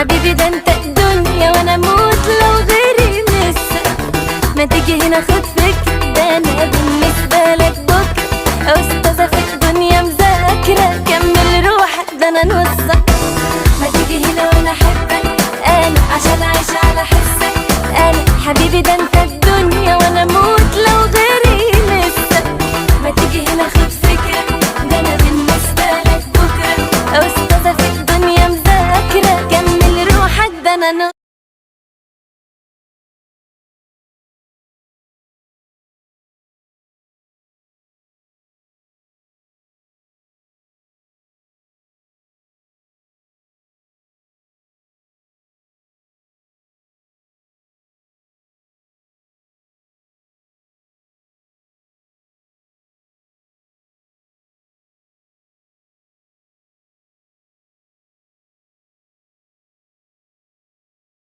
حبيبي ده انت الدنيا وانا اموت لو غيري مسك. ما تيجي هنا خد فكرة، ده انا بالنسبة لك بكرة استاذة في الدنيا مذاكرة. كمل روحك ده انا نصك. ما تيجي هنا وانا احبك انا عشان اعيش على حسك. انا حبيبي ده انت